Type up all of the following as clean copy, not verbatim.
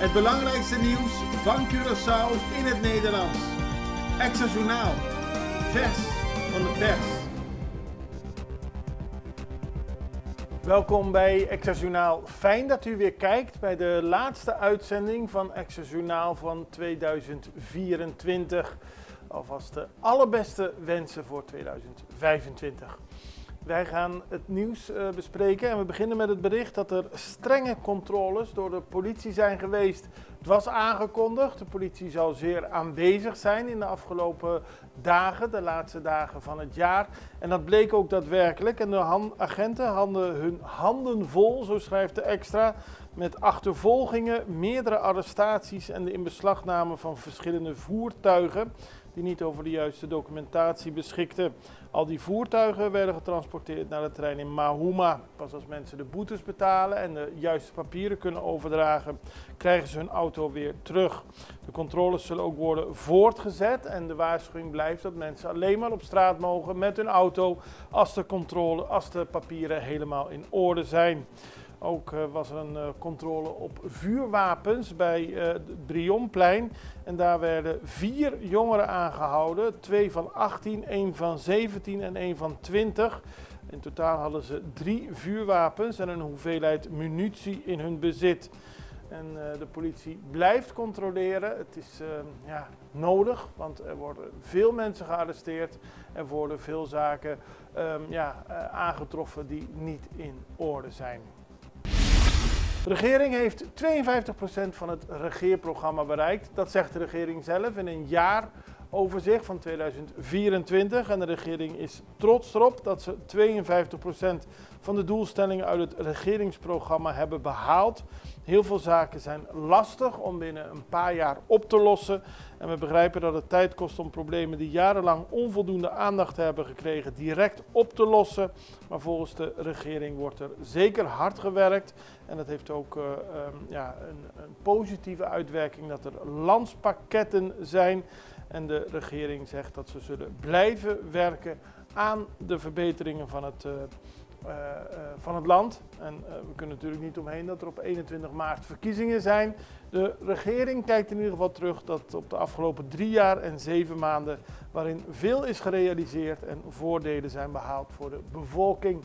Het belangrijkste nieuws van Curaçao in het Nederlands. Extra Journaal. Vers van de pers. Welkom bij Extra Journaal. Fijn dat u weer kijkt bij de laatste uitzending van Extra Journaal van 2024. Alvast de allerbeste wensen voor 2025. Wij gaan het nieuws bespreken en we beginnen met het bericht dat er strenge controles door de politie zijn geweest. Het was aangekondigd, de politie zal zeer aanwezig zijn in de afgelopen dagen, de laatste dagen van het jaar. En dat bleek ook daadwerkelijk en de agenten hadden hun handen vol, zo schrijft de Extra, met achtervolgingen, meerdere arrestaties en de inbeslagname van verschillende voertuigen die niet over de juiste documentatie beschikten. Al die voertuigen werden getransporteerd naar de trein in Mahuma. Pas als mensen de boetes betalen en de juiste papieren kunnen overdragen, krijgen ze hun auto weer terug. De controles zullen ook worden voortgezet en de waarschuwing blijft dat mensen alleen maar op straat mogen met hun auto als de papieren helemaal in orde zijn. Ook was er een controle op vuurwapens bij het Brionplein. En daar werden 4 jongeren aangehouden. 2 van 18, 1 van 17 en 1 van 20. In totaal hadden ze 3 vuurwapens en een hoeveelheid munitie in hun bezit. En de politie blijft controleren. Het is nodig, want er worden veel mensen gearresteerd. Er worden veel zaken aangetroffen die niet in orde zijn. De regering heeft 52% van het regeerprogramma bereikt. Dat zegt de regering zelf in een jaaroverzicht van 2024. En de regering is trots erop dat ze 52% van de doelstellingen uit het regeringsprogramma hebben behaald. Heel veel zaken zijn lastig om binnen een paar jaar op te lossen. En we begrijpen dat het tijd kost om problemen die jarenlang onvoldoende aandacht hebben gekregen direct op te lossen. Maar volgens de regering wordt er zeker hard gewerkt. En dat heeft ook een positieve uitwerking dat er landspakketten zijn. En de regering zegt dat ze zullen blijven werken aan de verbeteringen van het land. En we kunnen natuurlijk niet omheen dat er op 21 maart verkiezingen zijn. De regering kijkt in ieder geval terug dat op de afgelopen 3 jaar en 7 maanden waarin veel is gerealiseerd en voordelen zijn behaald voor de bevolking.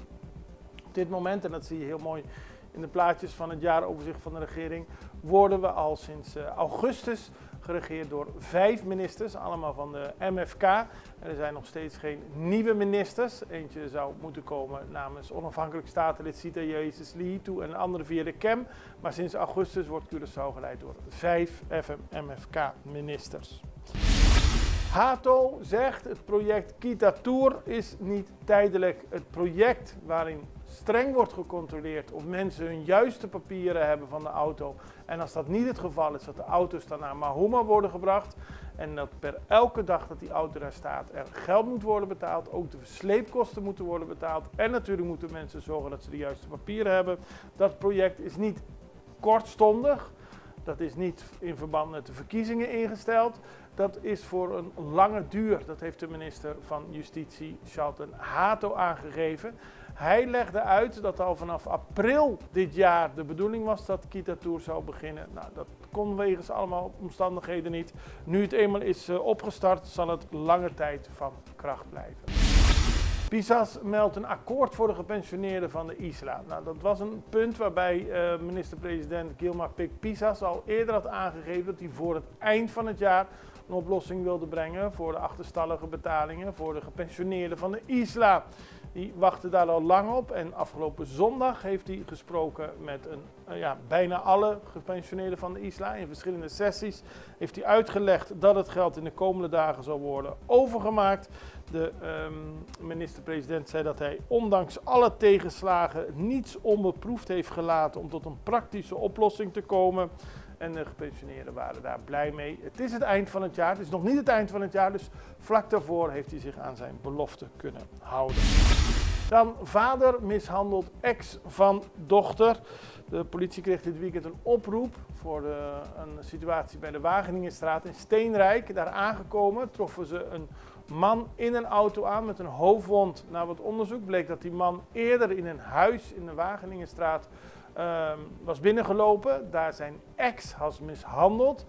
Op dit moment, en dat zie je heel mooi in de plaatjes van het jaaroverzicht van de regering, worden we al sinds augustus geregeerd door 5 ministers, allemaal van de MFK. Er zijn nog steeds geen nieuwe ministers. Eentje zou moeten komen namens onafhankelijk statenlid Sita Jezus Lihitu en een andere via de KEM. Maar sinds augustus wordt Curaçao geleid door 5 MFK-ministers. Hato zegt het project Kitatoer is niet tijdelijk. Het project waarin streng wordt gecontroleerd of mensen hun juiste papieren hebben van de auto. En als dat niet het geval is, dat de auto's dan naar Mahuma worden gebracht. En dat per elke dag dat die auto daar staat er geld moet worden betaald. Ook de sleepkosten moeten worden betaald. En natuurlijk moeten mensen zorgen dat ze de juiste papieren hebben. Dat project is niet kortstondig. Dat is niet in verband met de verkiezingen ingesteld. Dat is voor een lange duur. Dat heeft de minister van Justitie, Shalton Hato, aangegeven. Hij legde uit dat al vanaf april dit jaar de bedoeling was dat Kitatoer zou beginnen. Nou, dat kon wegens allemaal omstandigheden niet. Nu het eenmaal is opgestart, zal het lange tijd van kracht blijven. Pisas meldt een akkoord voor de gepensioneerden van de ISLA. Nou, dat was een punt waarbij minister-president Gilmar Pik Pisas al eerder had aangegeven dat hij voor het eind van het jaar een oplossing wilde brengen voor de achterstallige betalingen voor de gepensioneerden van de ISLA. Die wachten daar al lang op en afgelopen zondag heeft hij gesproken met bijna alle gepensioneerden van de ISLA. In verschillende sessies heeft hij uitgelegd dat het geld in de komende dagen zal worden overgemaakt. De minister-president zei dat hij ondanks alle tegenslagen niets onbeproefd heeft gelaten om tot een praktische oplossing te komen. En de gepensioneerden waren daar blij mee. Het is het eind van het jaar, het is nog niet het eind van het jaar, dus vlak daarvoor heeft hij zich aan zijn belofte kunnen houden. Dan vader mishandelt ex van dochter. De politie kreeg dit weekend een oproep voor een situatie bij de Wageningenstraat in Steenrijk. Daar aangekomen troffen ze een man in een auto aan met een hoofdwond. Na wat onderzoek bleek dat die man eerder in een huis in de Wageningenstraat was binnengelopen, daar zijn ex had mishandeld.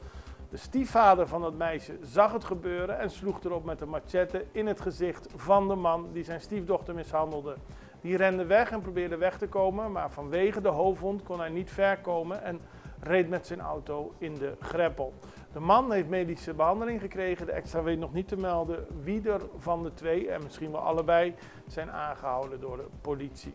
De stiefvader van dat meisje zag het gebeuren en sloeg erop met een machette in het gezicht van de man die zijn stiefdochter mishandelde. Die rende weg en probeerde weg te komen, maar vanwege de hoofdwond kon hij niet ver komen en reed met zijn auto in de greppel. De man heeft medische behandeling gekregen. De extra weet nog niet te melden wie er van de twee, en misschien wel allebei, zijn aangehouden door de politie.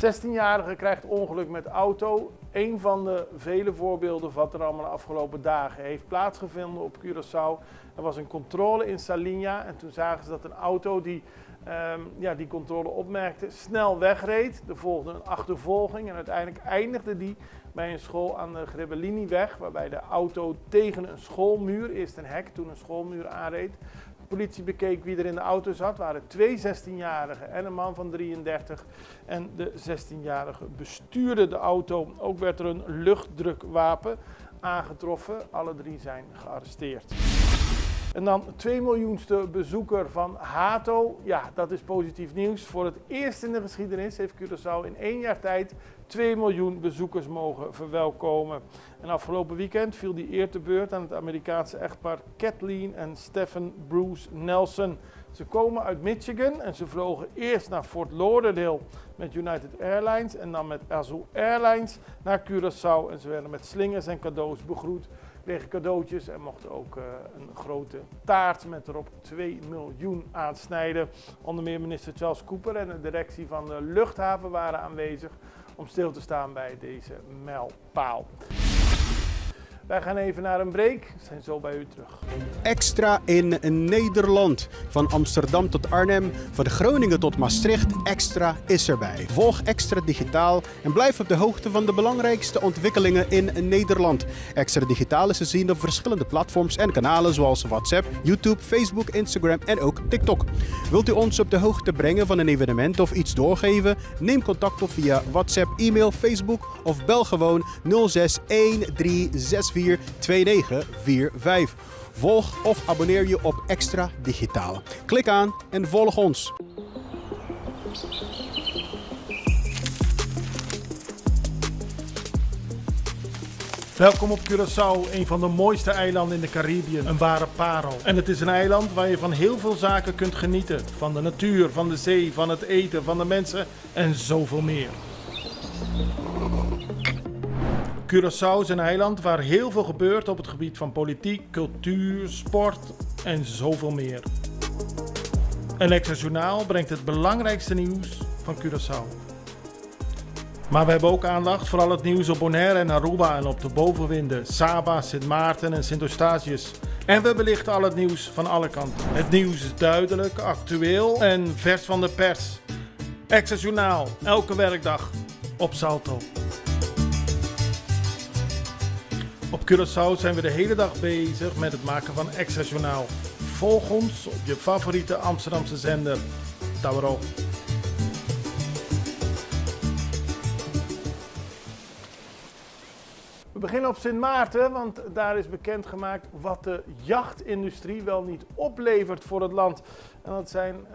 16-jarige krijgt ongeluk met auto. Een van de vele voorbeelden wat er allemaal de afgelopen dagen heeft plaatsgevonden op Curaçao. Er was een controle in Salinha en toen zagen ze dat een auto die die controle opmerkte snel wegreed. Er volgde een achtervolging en uiteindelijk eindigde die bij een school aan de Grebbeliniweg, waarbij de auto tegen een schoolmuur, eerst een hek, toen een schoolmuur aanreed. De politie bekeek wie er in de auto zat. Het waren 2 16-jarigen en een man van 33. En de 16-jarige bestuurde de auto. Ook werd er een luchtdrukwapen aangetroffen. Alle 3 zijn gearresteerd. En dan 2 miljoenste bezoeker van Hato. Ja, dat is positief nieuws. Voor het eerst in de geschiedenis heeft Curaçao in 1 jaar tijd 2 miljoen bezoekers mogen verwelkomen. En afgelopen weekend viel die eer te beurt aan het Amerikaanse echtpaar Kathleen en Stephen Bruce Nelson. Ze komen uit Michigan en ze vlogen eerst naar Fort Lauderdale met United Airlines en dan met Azul Airlines naar Curaçao. En ze werden met slingers en cadeaus begroet. Kregen cadeautjes en mochten ook een grote taart met erop 2 miljoen aansnijden. Onder meer minister Charles Cooper en de directie van de luchthaven waren aanwezig om stil te staan bij deze mijlpaal. Wij gaan even naar een break. We zijn zo bij u terug. Extra in Nederland. Van Amsterdam tot Arnhem, van Groningen tot Maastricht. Extra is erbij. Volg Extra Digitaal en blijf op de hoogte van de belangrijkste ontwikkelingen in Nederland. Extra Digitaal is te zien op verschillende platforms en kanalen zoals WhatsApp, YouTube, Facebook, Instagram en ook TikTok. Wilt u ons op de hoogte brengen van een evenement of iets doorgeven? Neem contact op via WhatsApp, e-mail, Facebook of bel gewoon 06 1364 2945. Volg of abonneer je op Extra Digitaal. Klik aan en volg ons. Welkom op Curaçao, een van de mooiste eilanden in de Caribiën. Een ware parel. En het is een eiland waar je van heel veel zaken kunt genieten. Van de natuur, van de zee, van het eten, van de mensen en zoveel meer. Curaçao is een eiland waar heel veel gebeurt op het gebied van politiek, cultuur, sport en zoveel meer. En Extra Journaal brengt het belangrijkste nieuws van Curaçao. Maar we hebben ook aandacht voor al het nieuws op Bonaire en Aruba en op de bovenwinden, Saba, Sint Maarten en Sint Eustatius. En we belichten al het nieuws van alle kanten. Het nieuws is duidelijk, actueel en vers van de pers. Extra Journaal, elke werkdag op Salto. Op Curaçao zijn we de hele dag bezig met het maken van Extra Journaal. Volg ons op je favoriete Amsterdamse zender, Tauro. We beginnen op Sint Maarten, want daar is bekendgemaakt wat de jachtindustrie wel niet oplevert voor het land. En dat zijn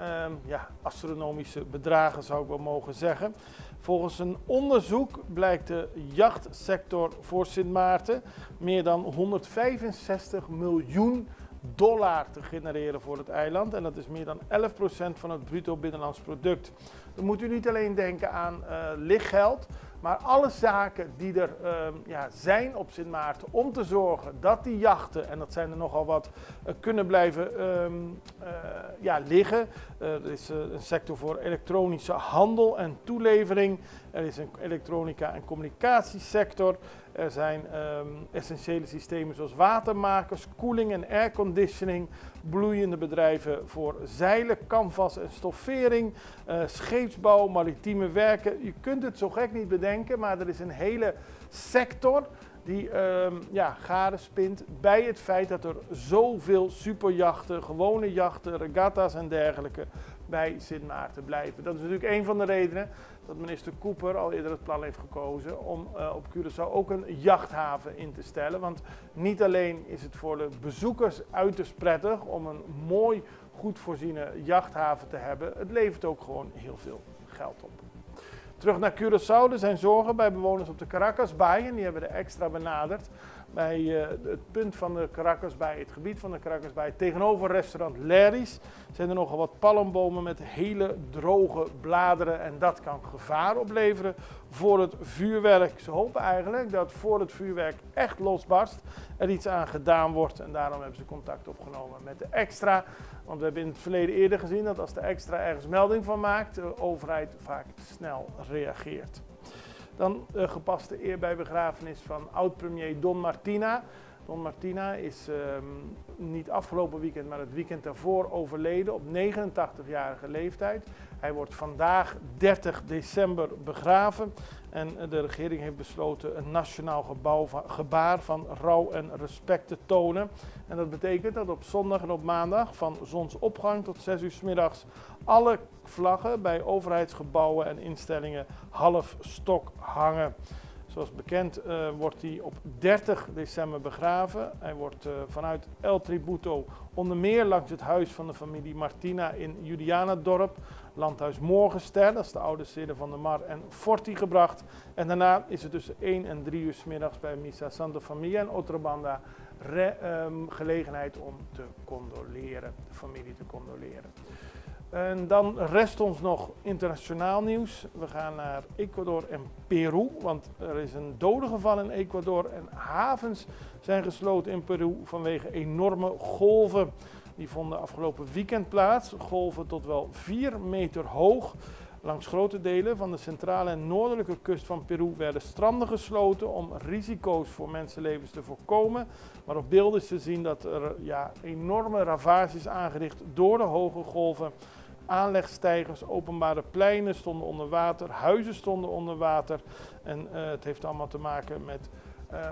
astronomische bedragen, zou ik wel mogen zeggen. Volgens een onderzoek blijkt de jachtsector voor Sint Maarten meer dan 165 miljoen dollar te genereren voor het eiland. En dat is meer dan 11% van het bruto binnenlands product. Dan moet u niet alleen denken aan lichtgeld, maar alle zaken die er zijn op Sint Maarten om te zorgen dat die jachten, en dat zijn er nogal wat, kunnen blijven liggen. Er is een sector voor elektronische handel en toelevering. Er is een elektronica- en communicatiesector. Er zijn essentiële systemen zoals watermakers, koeling en airconditioning, bloeiende bedrijven voor zeilen, canvas en stoffering, scheepsbouw, maritieme werken. Je kunt het zo gek niet bedenken, maar er is een hele sector die garen spint bij het feit dat er zoveel superjachten, gewone jachten, regatta's en dergelijke bij Sint Maarten blijven. Dat is natuurlijk een van de redenen dat minister Cooper al eerder het plan heeft gekozen om op Curaçao ook een jachthaven in te stellen. Want niet alleen is het voor de bezoekers uiterst prettig om een mooi, goed voorziene jachthaven te hebben, het levert ook gewoon heel veel geld op. Terug naar Curaçao. Er zijn zorgen bij bewoners op de Caracasbaai en die hebben de Extra benaderd. Bij het punt van de Caracasbaai, het gebied van de Caracasbaai, tegenover restaurant Larry's, zijn er nogal wat palmbomen met hele droge bladeren en dat kan gevaar opleveren voor het vuurwerk. Ze hopen eigenlijk dat voor het vuurwerk echt losbarst er iets aan gedaan wordt en daarom hebben ze contact opgenomen met de Extra. Want we hebben in het verleden eerder gezien dat als de Extra ergens melding van maakt, de overheid vaak snel reageert. Dan gepaste eer bij begrafenis van oud-premier Don Martina. Don Martina is niet afgelopen weekend, maar het weekend daarvoor overleden op 89-jarige leeftijd. Hij wordt vandaag 30 december begraven en de regering heeft besloten een nationaal gebaar van rouw en respect te tonen. En dat betekent dat op zondag en op maandag van zonsopgang tot 6 uur 's middags alle vlaggen bij overheidsgebouwen en instellingen half stok hangen. Zoals bekend wordt hij op 30 december begraven. Hij wordt vanuit El Tributo onder meer langs het huis van de familie Martina in Julianadorp, landhuis Morgenster, dat is de oude steden van de Mar en Forti gebracht. En daarna is het tussen 1 en 3 uur 's middags bij Missa Santa Familia en Otrobanda gelegenheid om te condoleren, de familie te condoleren. En dan rest ons nog internationaal nieuws. We gaan naar Ecuador en Peru, want er is een dode geval in Ecuador en havens zijn gesloten in Peru vanwege enorme golven. Die vonden afgelopen weekend plaats, golven tot wel 4 meter hoog. Langs grote delen van de centrale en noordelijke kust van Peru werden stranden gesloten om risico's voor mensenlevens te voorkomen. Maar op beelden is te zien dat er enorme ravages aangericht door de hoge golven. Aanlegsteigers, openbare pleinen stonden onder water, huizen stonden onder water. En het heeft allemaal te maken met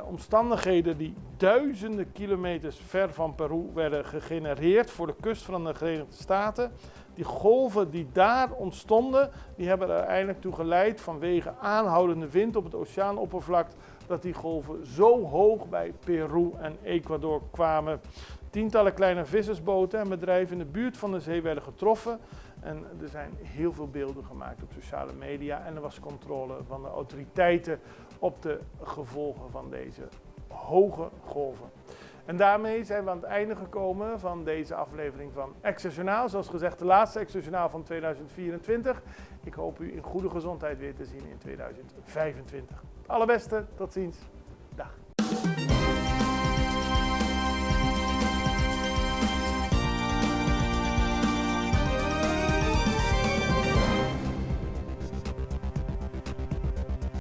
omstandigheden die duizenden kilometers ver van Peru werden gegenereerd voor de kust van de Verenigde Staten. Die golven die daar ontstonden, die hebben er uiteindelijk toe geleid vanwege aanhoudende wind op het oceaanoppervlak, dat die golven zo hoog bij Peru en Ecuador kwamen. Tientallen kleine vissersboten en bedrijven in de buurt van de zee werden getroffen. En er zijn heel veel beelden gemaakt op sociale media en er was controle van de autoriteiten op de gevolgen van deze hoge golven. En daarmee zijn we aan het einde gekomen van deze aflevering van Extra-Journaal. Zoals gezegd, de laatste Extra-Journaal van 2024. Ik hoop u in goede gezondheid weer te zien in 2025. Allerbeste, tot ziens. Dag.